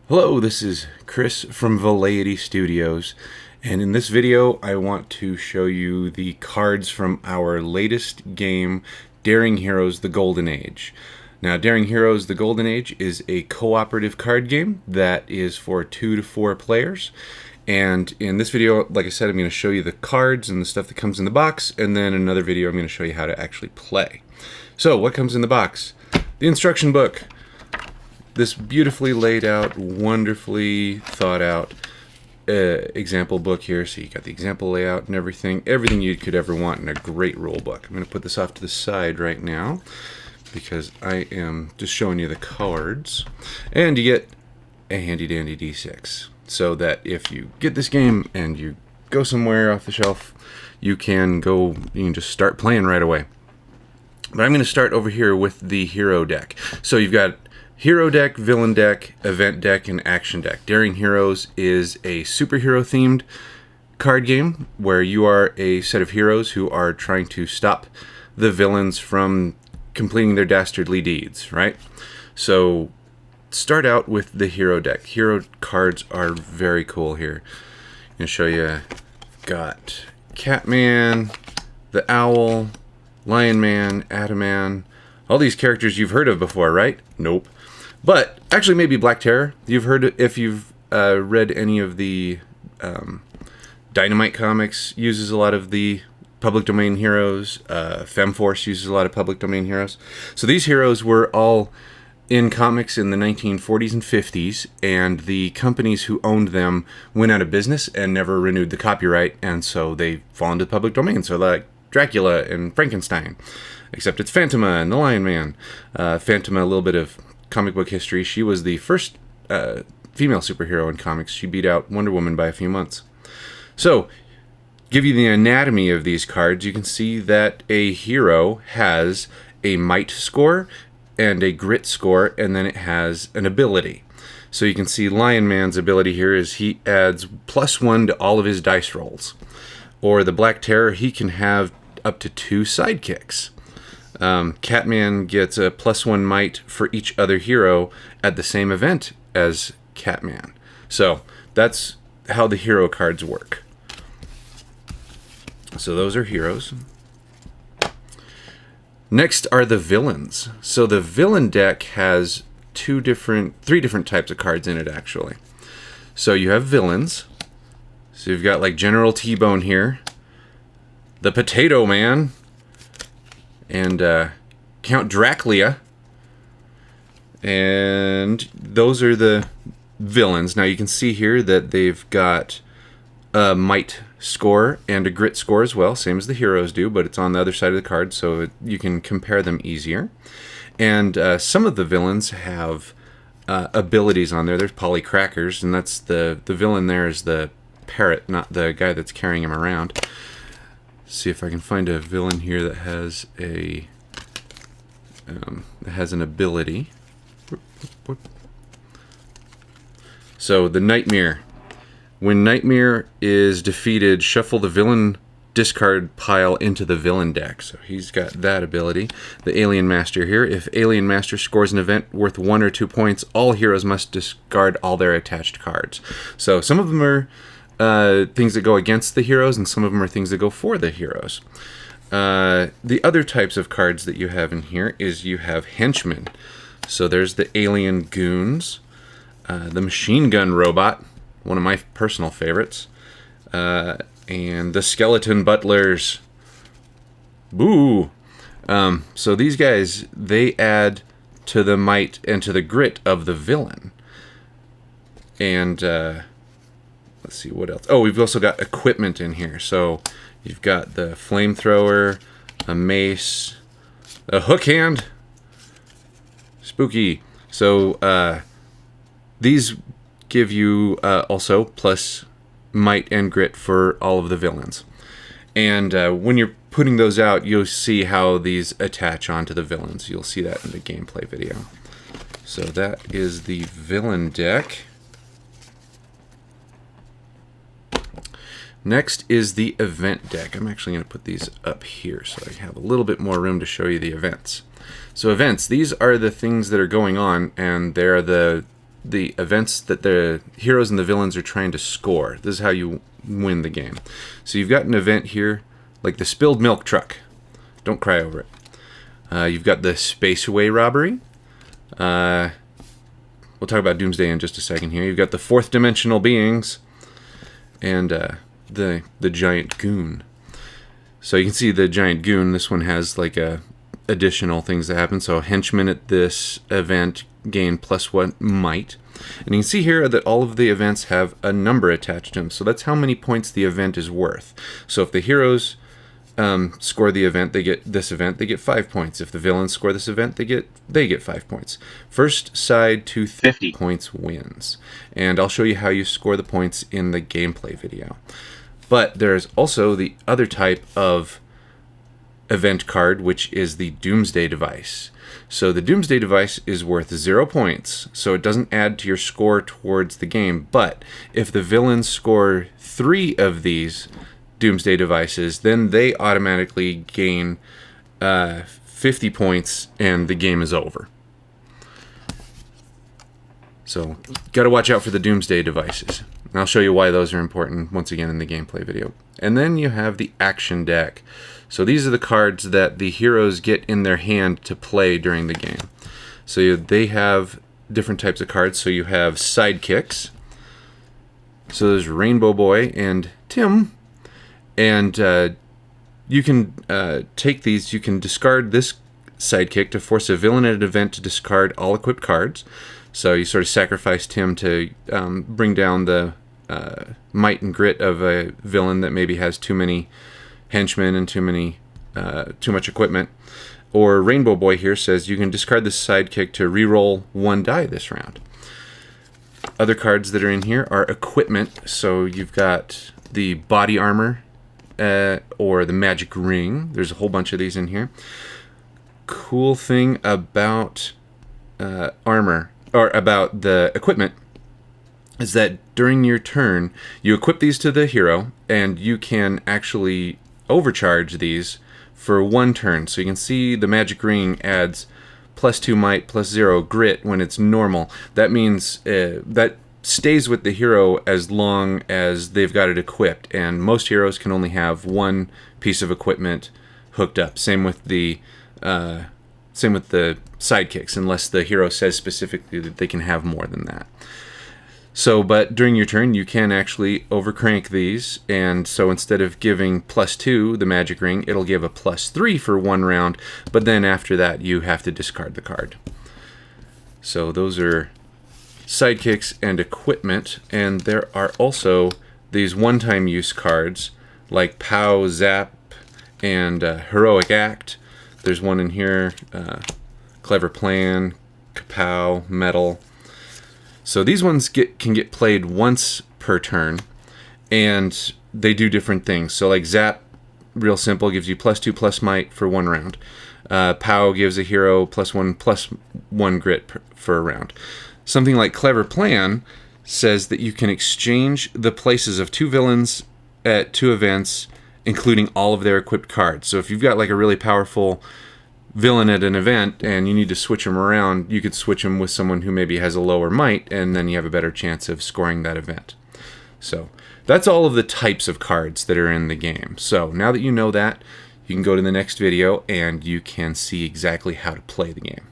Hello, this is Chris from Velleity Studios, and in this video I want to show you the cards from our latest game, Daring Heroes The Golden Age. Now, Daring Heroes The Golden Age is a cooperative card game that is for 2 to 4 players. And in this video, like I said, I'm going to show you the cards and the stuff that comes in the box, and then in another video I'm going to show you how to actually play. So, what comes in the box? The instruction book. This beautifully laid out, wonderfully thought out example book here. So you got the example layout and everything you could ever want in a great rule book. I'm going to put this off to the side right now because I am just showing you the cards. And you get a handy dandy D6 so that if you get this game and you go somewhere off the shelf, you can just start playing right away. But I'm going to start over here with the hero deck. So you've got Hero deck, Villain deck, Event deck, and Action deck. Daring Heroes is a superhero-themed card game where you are a set of heroes who are trying to stop the villains from completing their dastardly deeds, right? So start out with the hero deck. Hero cards are very cool here. I'm going to show you. Got Catman, the Owl, Lion Man, Adaman. All these characters you've heard of before, right? Nope. But actually, maybe Black Terror. You've heard, if you've read any of the Dynamite comics, uses a lot of the public domain heroes. Femforce uses a lot of public domain heroes. So these heroes were all in comics in the 1940s and 50s, and the companies who owned them went out of business and never renewed the copyright, and so they fall into the public domain. So like Dracula and Frankenstein, except it's Phantoma and the Lion Man. Phantoma, a little bit of comic book history. She was the first female superhero in comics. She beat out Wonder Woman by a few months. So, give you the anatomy of these cards. You can see that a hero has a might score and a grit score, and then it has an ability. So you can see Lion Man's ability here is he adds +1 to all of his dice rolls. Or the Black Terror, he can have up to 2 sidekicks. Catman gets a +1 might for each other hero at the same event as Catman. So that's how the hero cards work. So those are heroes. Next are the villains. So the villain deck has three different types of cards in it, actually. So you have villains. So you've got like General T-Bone here, the Potato Man, and Count Dracula. And those are the villains. Now you can see here that they've got a might score and a grit score as well, same as the heroes do, but it's on the other side of the card, so you can compare them easier. And some of the villains have abilities on there. There's Polly Crackers, and that's the villain there is the parrot, not the guy that's carrying him around. See if I can find a villain here that has an ability. So the Nightmare. When Nightmare is defeated, shuffle the villain discard pile into the villain deck. So he's got that ability. The Alien Master here. If Alien Master scores an event worth 1 or 2 points, all heroes must discard all their attached cards. So some of them are things that go against the heroes, and some of them are things that go for the heroes. The other types of cards that you have in here is you have Henchmen. So there's the Alien Goons, the Machine Gun Robot, one of my personal favorites, and the Skeleton Butlers. Boo! So these guys, they add to the might and to the grit of the villain. And let's see what else. Oh, we've also got equipment in here. So you've got the flamethrower, a mace, a hook hand. Spooky. So these give you also plus might and grit for all of the villains. And when you're putting those out, you'll see how these attach onto the villains. You'll see that in the gameplay video. So that is the villain deck. Next is the event deck. I'm actually going to put these up here so I have a little bit more room to show you the events. So events, these are the things that are going on, and they're the the events that the heroes and the villains are trying to score. This is how you win the game. So you've got an event here, like the spilled milk truck. Don't cry over it. You've got the spaceway robbery. We'll talk about Doomsday in just a second here. You've got the fourth dimensional beings and the giant goon. So you can see the giant goon. This one has like additional things that happen. So henchmen at this event gain +1 might. And you can see here that all of the events have a number attached to them. So that's how many points the event is worth. So if the heroes score the event, they get 5 points. If the villains score this event, they get 5 points. First side to 50 points wins. And I'll show you how you score the points in the gameplay video. But there's also the other type of event card, which is the Doomsday device. So the Doomsday device is worth 0 points, so it doesn't add to your score towards the game. But if the villains score 3 of these Doomsday devices, then they automatically gain 50 points and the game is over. So got to watch out for the Doomsday devices. And I'll show you why those are important once again in the gameplay video. And then you have the action deck. So these are the cards that the heroes get in their hand to play during the game. So they have different types of cards. So you have sidekicks. So there's Rainbow Boy and Tim. And you can take these, you can discard this sidekick to force a villain at an event to discard all equipped cards. So you sort of sacrifice Tim to bring down the might and grit of a villain that maybe has too many henchmen and too much equipment. Or Rainbow Boy here says you can discard this sidekick to reroll 1 die this round. Other cards that are in here are equipment. So you've got the body armor or the magic ring. There's a whole bunch of these in here. Cool thing about armor, or about the equipment, is that during your turn, you equip these to the hero, and you can actually overcharge these for 1 turn. So you can see the magic ring adds +2 might, +0 grit when it's normal. That means that stays with the hero as long as they've got it equipped, and most heroes can only have 1 piece of equipment hooked up. Same with the sidekicks, unless the hero says specifically that they can have more than that. So, but during your turn, you can actually overcrank these, and so instead of giving +2, the magic ring, it'll give a +3 for 1 round, but then after that, you have to discard the card. So those are sidekicks and equipment, and there are also these one-time use cards, like Pow, Zap, and Heroic Act. There's one in here, Clever Plan, Kapow, Metal. So these ones can get played once per turn, and they do different things. So like Zap, real simple, gives you +2 might for 1 round. Pow gives a hero +1 grit for a round. Something like Clever Plan says that you can exchange the places of 2 villains at 2 events, including all of their equipped cards. So if you've got like a really powerful villain at an event and you need to switch them around, you could switch them with someone who maybe has a lower might, and then you have a better chance of scoring that event. So that's all of the types of cards that are in the game. So now that you know that, you can go to the next video and you can see exactly how to play the game.